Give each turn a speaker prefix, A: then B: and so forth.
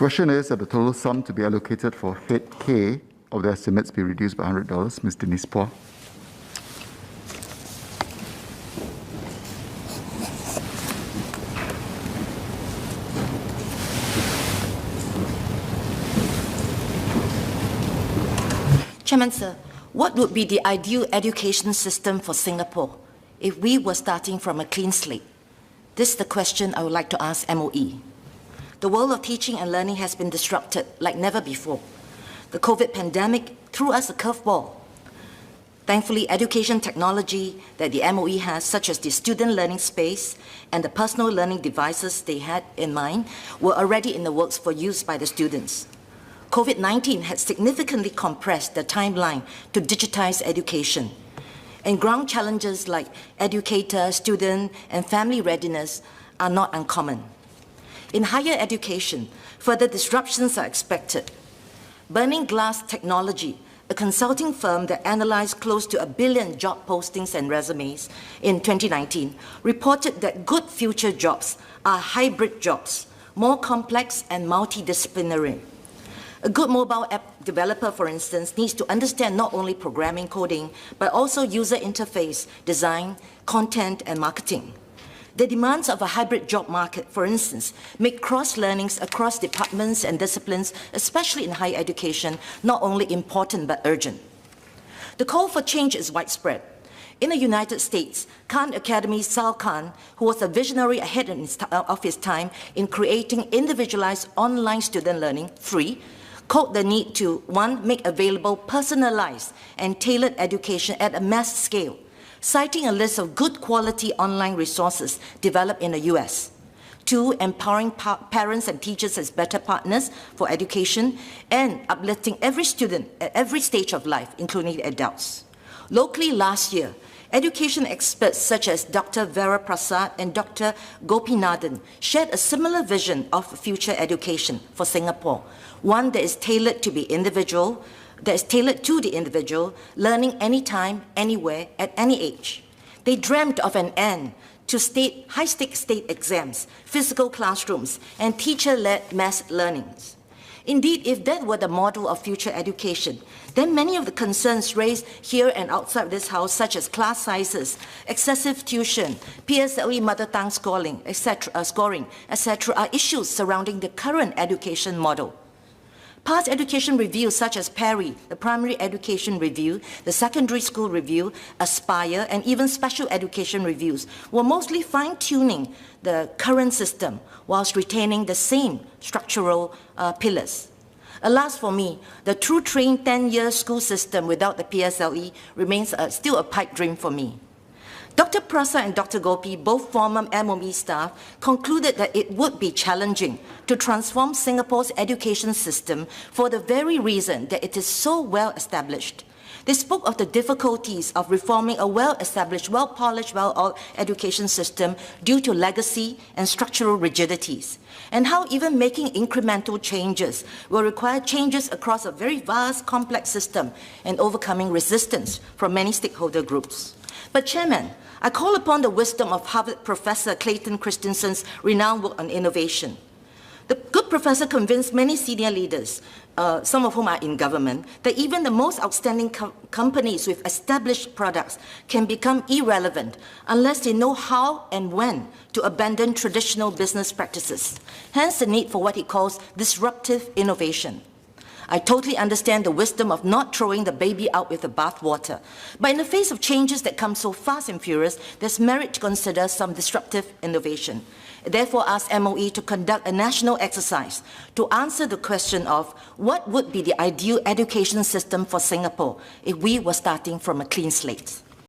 A: Question is that the total sum to be allocated for head K of the estimates be reduced by $100. Ms. Denise Phua.
B: Chairman, sir, what would be the ideal education system for Singapore if we were starting from a clean slate? This is the question I would like to ask MOE. The world of teaching and learning has been disrupted like never before. The COVID pandemic threw us a curveball. Thankfully, education technology that the MOE has, such as the student learning space and the personal learning devices they had in mind, were already in the works for use by the students. COVID-19 had significantly compressed the timeline to digitize education. And ground challenges like educator, student, and family readiness are not uncommon. In higher education, further disruptions are expected. Burning Glass Technology, a consulting firm that analyzed close to 1 billion job postings and resumes in 2019, reported that good future jobs are hybrid jobs, more complex and multidisciplinary. A good mobile app developer, for instance, needs to understand not only programming, coding, but also user interface, design, content, and marketing. The demands of a hybrid job market, for instance, make cross-learnings across departments and disciplines, especially in higher education, not only important but urgent. The call for change is widespread. In the United States, Khan Academy's Sal Khan, who was a visionary ahead of his time in creating individualized online student learning, free, called the need to, 1, make available personalized and tailored education at a mass scale, citing a list of good quality online resources developed in the US. 2, empowering parents and teachers as better partners for education and uplifting every student at every stage of life, including adults. Locally last year, education experts such as Dr. Vera Prasad and Dr. Gopinathan shared a similar vision of future education for Singapore, one that is tailored to the individual, learning anytime, anywhere, at any age. They dreamt of an end to high-stakes state exams, physical classrooms, and teacher-led mass learnings. Indeed, if that were the model of future education, then many of the concerns raised here and outside this House, such as class sizes, excessive tuition, PSLE mother tongue scoring, etc., are issues surrounding the current education model. Past education reviews such as PERI, the Primary Education Review, the Secondary School Review, Aspire, and even special education reviews were mostly fine-tuning the current system whilst retaining the same structural pillars. Alas for me, the true trained 10-year school system without the PSLE remains still a pipe dream for me. Dr. Prasad and Dr. Gopi, both former MOE staff, concluded that it would be challenging to transform Singapore's education system for the very reason that it is so well established. They spoke of the difficulties of reforming a well-established, well-polished, well-oiled education system due to legacy and structural rigidities, and how even making incremental changes will require changes across a very vast, complex system and overcoming resistance from many stakeholder groups. But Chairman, I call upon the wisdom of Harvard professor Clayton Christensen's renowned work on innovation. The good professor convinced many senior leaders, some of whom are in government, that even the most outstanding companies with established products can become irrelevant unless they know how and when to abandon traditional business practices. Hence the need for what he calls disruptive innovation. I totally understand the wisdom of not throwing the baby out with the bathwater. But in the face of changes that come so fast and furious, there's merit to consider some disruptive innovation. I therefore ask MOE to conduct a national exercise to answer the question of what would be the ideal education system for Singapore if we were starting from a clean slate.